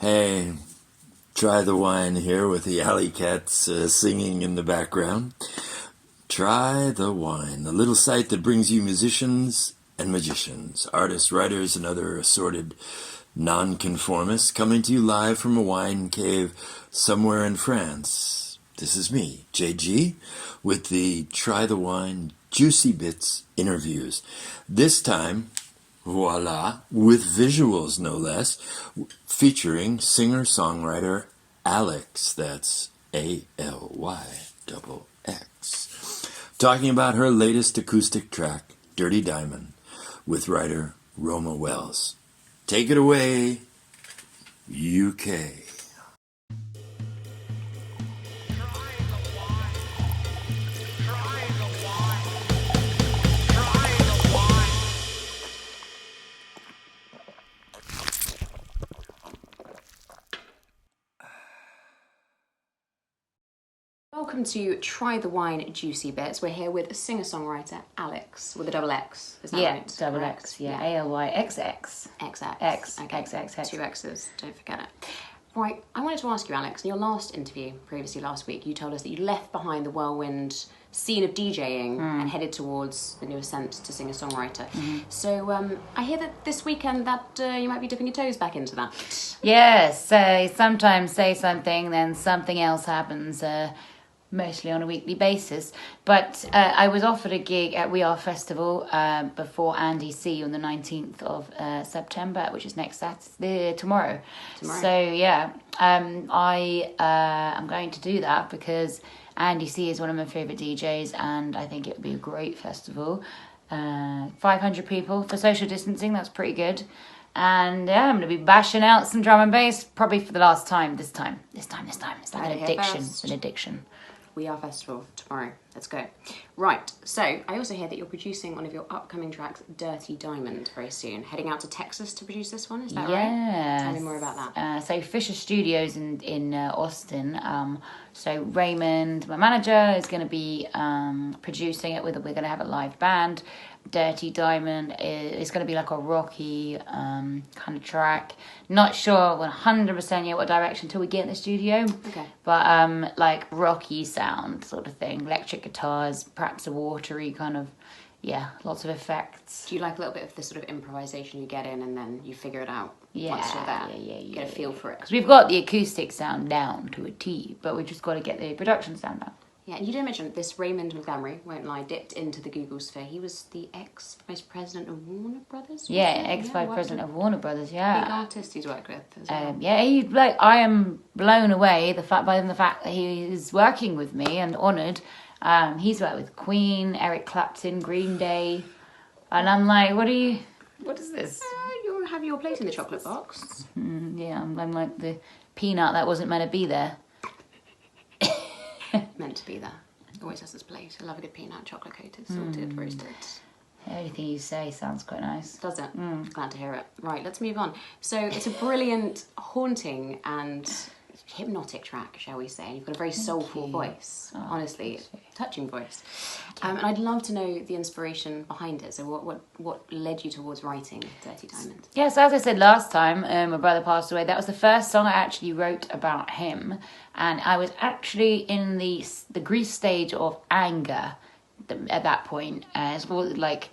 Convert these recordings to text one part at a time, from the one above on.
Hey, try the wine here with the ALYXX singing in the background. Try the wine, the little site that brings you musicians and magicians, artists, writers, and other assorted nonconformists coming to you live from a wine cave somewhere in France. This is me, JG, with the Try the Wine Juicy Bits interviews. This time, voila, with visuals no less, featuring singer-songwriter ALYXX, that's ALYXX, talking about her latest acoustic track, Dirty Diamond, with writer Roma Wells. Take it away, UK. Welcome to Try the Wine Juicy Bits. We're here with singer-songwriter ALYXX with a double X. Is that right? Double X. Yeah, ALYXX. XX. X. Okay. XXX. Two X's. Don't forget it. Right. I wanted to ask you, ALYXX. In your last interview, previously last week, you told us that you left behind the whirlwind scene of DJing and headed towards the new ascent to singer-songwriter. So I hear that this weekend that you might be dipping your toes back into that. Yes. So sometimes say something, then something else happens. Mostly on a weekly basis, but I was offered a gig at We Are Festival before Andy C on the 19th of September, which is next Saturday, tomorrow. So yeah, I am going to do that because Andy C is one of my favourite DJs, and I think it would be a great festival. 500 people for social distancing, that's pretty good. And yeah, I'm going to be bashing out some drum and bass, probably for the last time. This time. It's like an addiction. We Are Festival tomorrow. Let's go. Right, so I also hear that you're producing one of your upcoming tracks, Dirty Diamond, very soon. Heading out to Texas to produce this one, is that right? Tell me more about that. So Fisher Studios in Austin. So Raymond, my manager, is going to be producing it. We're going to have a live band. Dirty Diamond is going to be like a rocky kind of track. Not sure 100% yet what direction until we get in the studio. Okay. But like rocky sound sort of thing. Electric guitars, perhaps a watery kind of, lots of effects. Do you like a little bit of the sort of improvisation you get in and then you figure it out Yeah, once you're there? You get a feel for it. Because we've got the acoustic sound down to a T, but we've just got to get the production sound down. Yeah, and you did mention this Raymond Montgomery, won't lie, dipped into the Google sphere. He was the ex-vice president of Warner Brothers? Ex-vice president of Warner Brothers, yeah. Big artist he's worked with as well. I am blown away by the fact that he is working with me and honoured. He's worked with Queen, Eric Clapton, Green Day, and I'm like, what is this? You have your place in the chocolate box. I'm like the peanut that wasn't meant to be there. Meant to be there. Always has its place. I love a good peanut, chocolate coated, salted, roasted. Everything you say sounds quite nice. Does it? Glad to hear it. Right, let's move on. So it's a brilliant, haunting and hypnotic track, shall we say. And you've got a very soulful voice. Honestly, touching voice. And I'd love to know the inspiration behind it. So what led you towards writing Dirty Diamond? Yeah, so as I said last time, my brother passed away. That was the first song I actually wrote about him. And I was actually in the grief stage of anger at that point. It's more like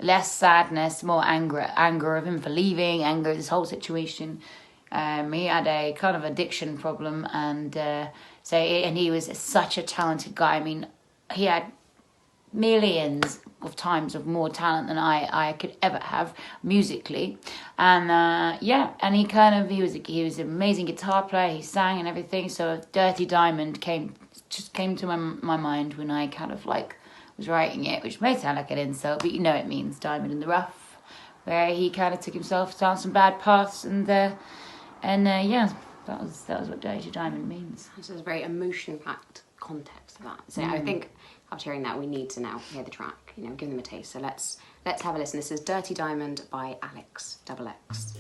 less sadness, more anger of him for leaving, anger of this whole situation. He had a kind of addiction problem, and he was such a talented guy. I mean, he had millions of times of more talent than I could ever have musically, and and he was an amazing guitar player. He sang and everything. So Dirty Diamond came to my mind when I kind of like was writing it, which may sound like an insult, but it means diamond in the rough, where he kind of took himself down some bad paths, and that was what Dirty Diamond means. This is a very emotion-packed context of that. So I think after hearing that, we need to now hear the track. Give them a taste. So let's have a listen. This is Dirty Diamond by ALYXX, double X.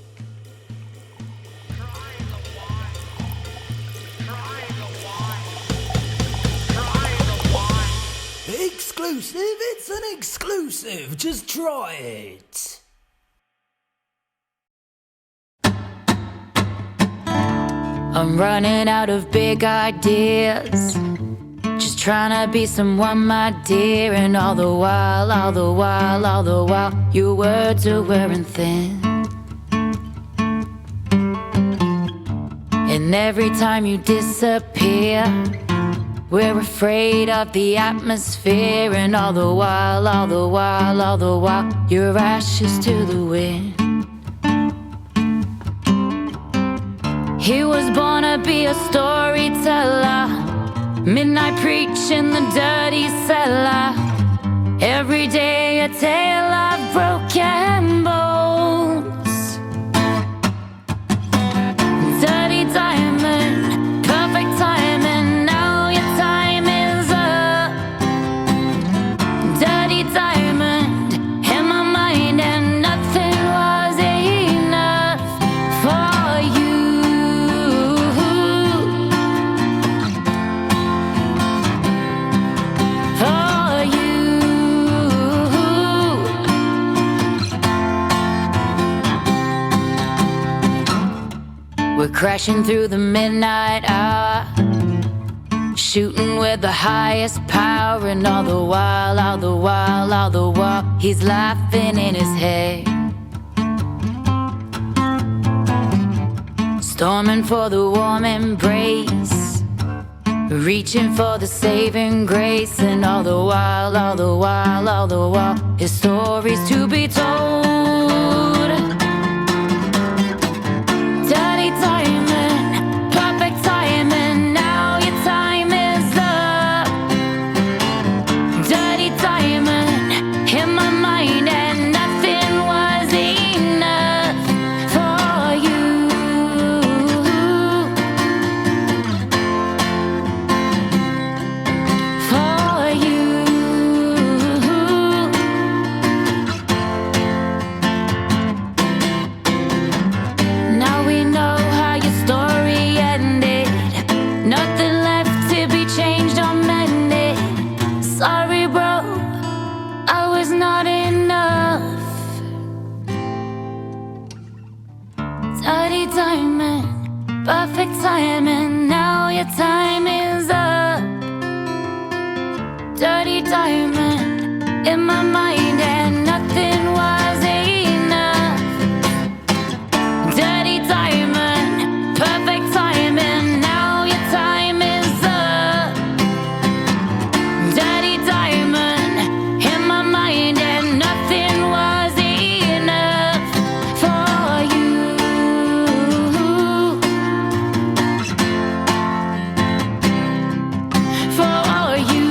Exclusive? It's an exclusive. Just try it. I'm running out of big ideas, just trying to be someone, my dear. And all the while, your words are wearing thin. And every time you disappear, we're afraid of the atmosphere. And all the while, your ashes to the wind. He was born to be a storyteller, midnight preach in the dirty cellar. Every day a tale of broken bones. Dirty diamond, perfect timing, now your time is up. Dirty diamond, in my mind, and nothing was enough for you. For you. We're crashing through the midnight hour, shooting with the highest power. And all the while, he's laughing in his head. Storming for the warm embrace, reaching for the saving grace. And all the while, his story's to be told. Dirty diamond, perfect timing, now your time is up. Dirty diamond, in my mind, and nothing was enough for you. For you. Now we know how your story ended. Nothing left to be changed or mended. Sorry, bro, I was not enough. Dirty diamond, perfect timing, now your time is up. Dirty diamond, in my mind, and nothing was enough. Dirty diamond, perfect timing, now your time is up. Dirty diamond, in my mind, and nothing was enough for you. For you.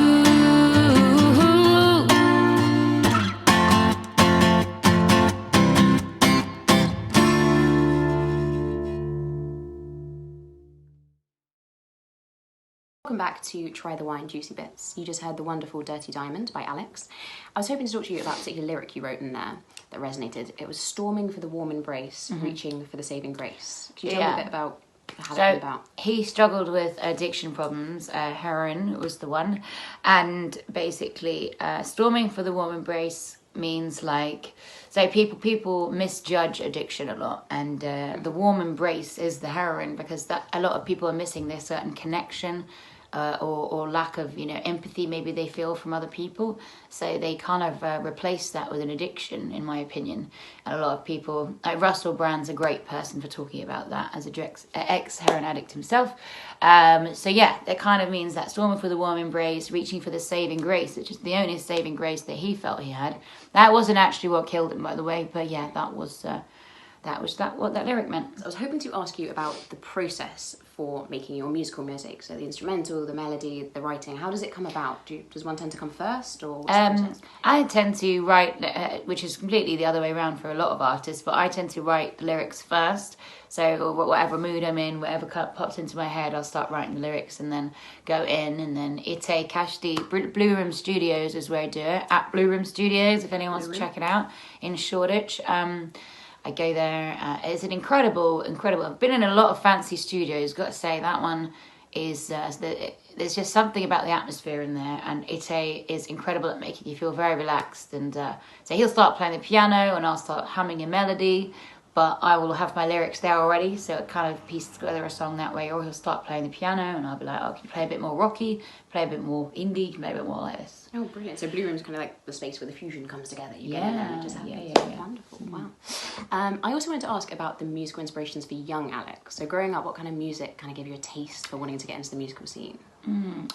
Welcome back to Try the Wine Juicy Bits. You just heard the wonderful Dirty Diamond by ALYXX. I was hoping to talk to you about a particular lyric you wrote in there that resonated. It was storming for the warm embrace, reaching for the saving grace. Could you tell me a bit about how that came about? He struggled with addiction problems. Heroin was the one. And basically, storming for the warm embrace means like... So people misjudge addiction a lot. And the warm embrace is the heroin, because that a lot of people are missing their certain connection or lack of, empathy maybe they feel from other people. So they kind of replace that with an addiction, in my opinion. And a lot of people, like Russell Brand's a great person for talking about that as a ex-heroin addict himself. So yeah, that kind of means that storming for the warm embrace, reaching for the saving grace, which is the only saving grace that he felt he had. That wasn't actually what killed him, by the way, but yeah, that was what that lyric meant. I was hoping to ask you about the process for making your musical music. So the instrumental, the melody, the writing. How does it come about? Does one tend to come first, or what's the process? I tend to write, which is completely the other way around for a lot of artists, but I tend to write the lyrics first. So whatever mood I'm in, whatever pops into my head, I'll start writing the lyrics and then go in, and then Ite Kashdi, Blue Room Studios is where I do it, at Blue Room Studios, if anyone wants to check it out, in Shoreditch. I go there. It's an incredible. I've been in a lot of fancy studios. Got to say that one is. There's just something about the atmosphere in there, and Ite is incredible at making you feel very relaxed. And so he'll start playing the piano, and I'll start humming a melody. but I will have my lyrics there already, so it kind of pieces together a song that way. Or he'll start playing the piano, and I'll be like, "Oh, can you play a bit more rocky? Play a bit more indie? Play a bit more like this." Oh, brilliant! So Blue Room's kind of like the space where the fusion comes together. You get Yeah, in there and it just happens. yeah. Wonderful. Wow. I also wanted to ask about the musical inspirations for young Alex. So growing up, what kind of music kind of gave you a taste for wanting to get into the musical scene?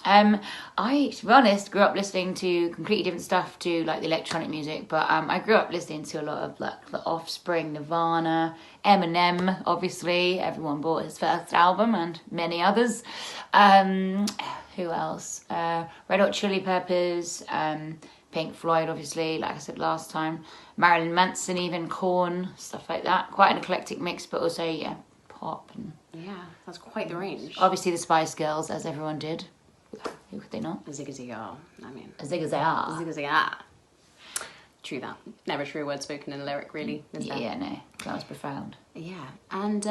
I, to be honest, grew up listening to completely different stuff to like the electronic music, but I grew up listening to a lot of like the Offspring, Nirvana, Eminem, obviously. Everyone bought his first album and many others. Who else? Red Hot Chili Peppers, Pink Floyd, obviously, like I said last time. Marilyn Manson, even Korn, stuff like that. Quite an eclectic mix, but also, yeah, pop and... Yeah, that's quite the range. Obviously the Spice Girls, as everyone did. Who could they not? Zigga zigga. I mean, Zigga zagga. zigga zigga. True that. Never true word spoken in a lyric, really. Is there? Yeah, no, that was profound. Yeah. And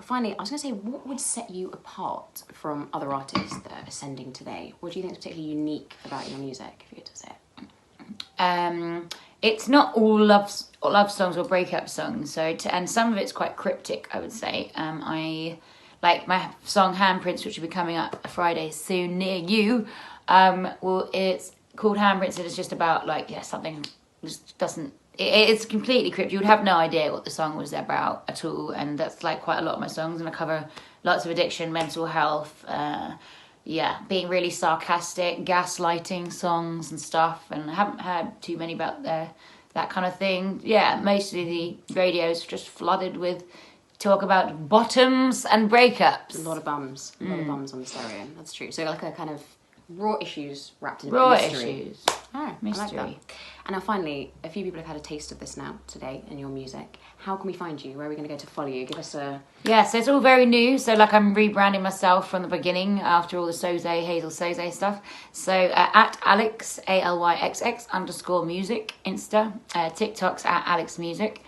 finally, I was going to say, what would set you apart from other artists that are ascending today? What do you think is particularly unique about your music, if you had to say it? It's not all love songs or breakup songs. And some of it's quite cryptic, I would say. I like my song Handprints, which will be coming up Friday soon near you. It's called Handprints, and it's just about something just doesn't. It's completely cryptic. You would have no idea what the song was about at all, and that's like quite a lot of my songs. And I cover lots of addiction, mental health. Being really sarcastic, gaslighting songs and stuff, and I haven't heard too many about that kind of thing. Yeah, mostly the radio's just flooded with talk about bottoms and breakups. A lot of bums. A lot of bums on the stereo. That's true. So like a kind of raw issues wrapped in a Raw mystery. issues. Oh, Mystery. I like that. And now finally, a few people have had a taste of this now today in your music. How can we find you? Where are we going to go to follow you? Give us a... Yeah, so it's all very new. So I'm rebranding myself from the beginning after all the Hazel Soze stuff. So at ALYXX, ALYXX _music, Insta, TikTok's at ALYXX Music,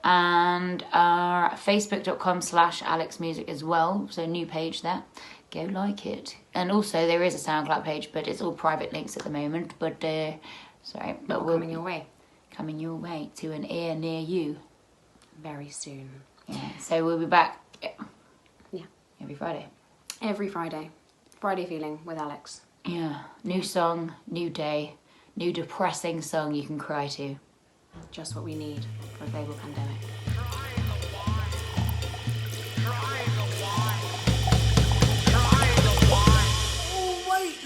and Facebook.com/ALYXX Music as well. So new page there. Go like it. And also there is a SoundCloud page, but it's all private links at the moment. But we're coming your way. Coming your way to an ear near you. Very soon. Yeah. So we'll be back. Yeah. Every Friday. Every Friday. Friday Feeling with Alex. Yeah. New song, new day, new depressing song you can cry to. Just what we need for a global pandemic.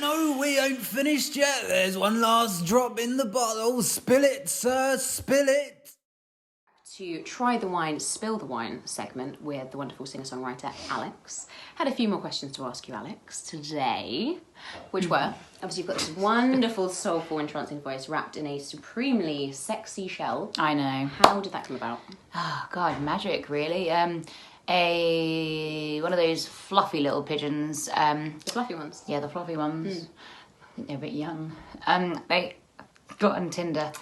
No, we ain't finished yet. There's one last drop in the bottle. Spill it, sir, spill it. To Try the Wine, Spill the Wine segment with the wonderful singer-songwriter Alex. Had a few more questions to ask you, Alex, today, which were, obviously you've got this wonderful, soulful, entrancing voice wrapped in a supremely sexy shell. I know. How did that come about? Oh, God, magic, really. One of those fluffy little pigeons. The fluffy ones? Yeah, the fluffy ones. I think they're a bit young. They got on Tinder,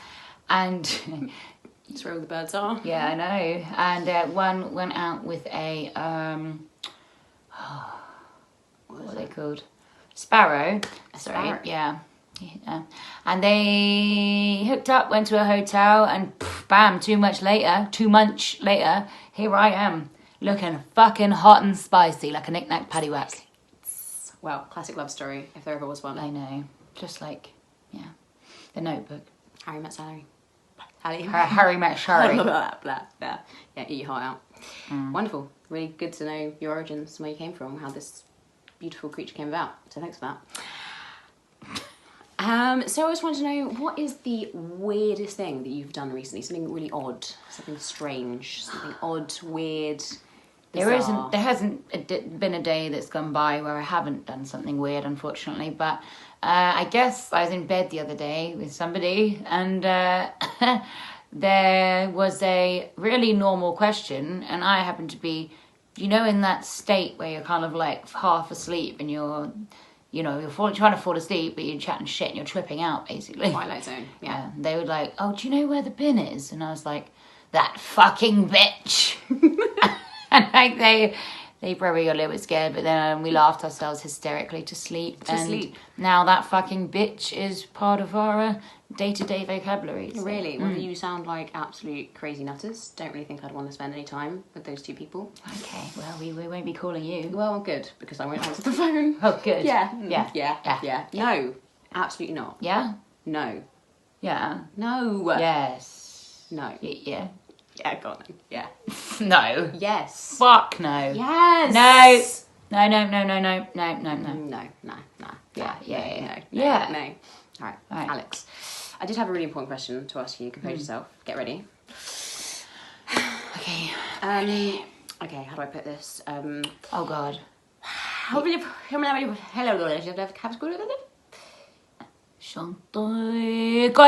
and... That's where all the birds are. Yeah, I know. And one went out with a what are they called? Sparrow. Sparrow. Yeah. And they hooked up, went to a hotel, and bam! 2 months later, here I am, looking fucking hot and spicy like a knick-knack paddywhack. Well, classic love story, if there ever was one. I know. Just The Notebook. Harry Met Sally. Harry Met Sally. Blah, blah, blah. Yeah, eat your heart out. Wonderful. Really good to know your origins and where you came from, how this beautiful creature came about. So thanks for that. So I just wanted to know, what is the weirdest thing that you've done recently? Something really odd, something strange, something odd, weird, bizarre. There hasn't been a day that's gone by where I haven't done something weird, unfortunately. But I guess I was in bed the other day with somebody, and there was a really normal question, and I happened to be, in that state where you're kind of like half asleep and you're trying to fall asleep, but you're chatting shit and you're tripping out, basically. Twilight Zone, yeah. They were like, "Oh, do you know where the bin is?" And I was like, "That fucking bitch." And They probably got a little bit scared, but then we laughed ourselves hysterically to sleep. Now that fucking bitch is part of our day-to-day vocabulary. So. Really? Well, you sound like absolute crazy nutters. Don't really think I'd want to spend any time with those two people. Okay, well, we won't be calling you. Well, good, because I won't answer the phone. Oh, good. Yeah. No, absolutely not. Yeah? No. Yeah. No. Yes. No. Yeah. Yeah, go on then. Yeah. No. Yes. Fuck no. Yes. No. No. Yeah. No. All right. Alex, I did have a really important question to ask you. Compose yourself. Get ready. Okay. Okay, how do I put this? Oh, God. God,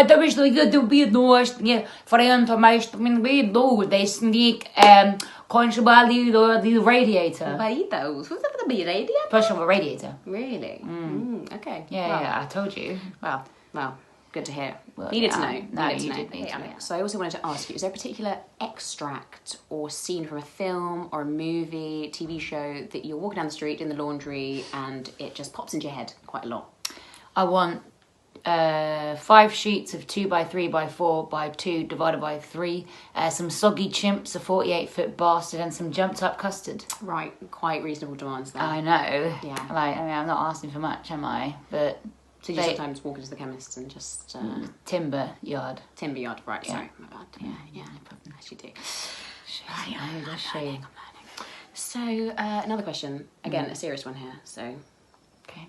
that was the front of my window. They sneak constantly the radiator. Push of a radiator. Really? Okay. Yeah, I told you. Well, good to hear. Well, Needed to yeah. know. No, Needed you to know. did need to know. So I also wanted to ask you, is there a particular extract or scene from a film or a movie, TV show that you're walking down the street in the laundry and it just pops into your head quite a lot? I want 5 sheets of 2x3x4x2 divided by 3, some soggy chimps, a 48-foot bastard, and some jumped up custard. Right, quite reasonable demands there. I know. Yeah. Like, I mean, I'm not asking for much, am I? But so you sometimes walk into the chemist and just... timber yard. Timber yard, right, Yeah. sorry, my bad. Yeah, no problem. As you do. I'm learning. So, another question. Again, a serious one here, so... Okay.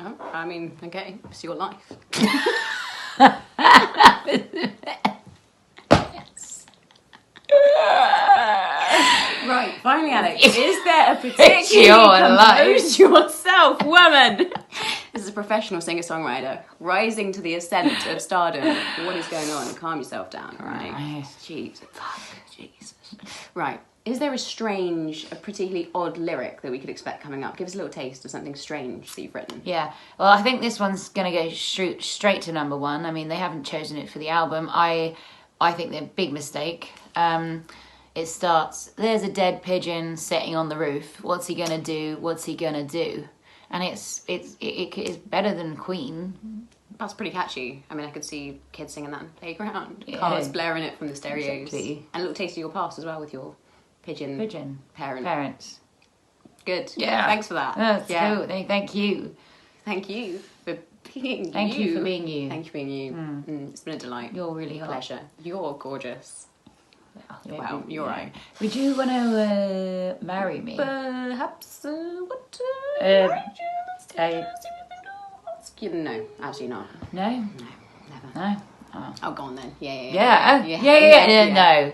Oh, I mean, okay, it's your life. Right, finally, Alex. Is there a particularly compose yourself woman? This is a professional singer-songwriter rising to the ascent of stardom. What is going on? Calm yourself down, all right? Jesus. Right. Is there a particularly odd lyric that we could expect coming up? Give us a little taste of something strange that you've written. Yeah, well, I think this one's going to go straight to number 1. I mean, they haven't chosen it for the album. I think they're a big mistake. It starts, there's a dead pigeon sitting on the roof. What's he going to do? What's he going to do? And it's better than Queen. That's pretty catchy. I mean, I could see kids singing that in the playground. Yeah. Cars blaring it from the stereos. Exactly. And a little taste of your past as well with your pigeon parents. Good. Yeah. Thanks for that. That's cool. Thank you. Thank you for being Thank you for being you. Thank you for being you. It's been a delight. You're really hot. Pleasure. You're gorgeous. Well, you're right. Would you want to marry me? Perhaps. No, absolutely not. No? No, never. No? Oh. Oh, go on then. Yeah. No.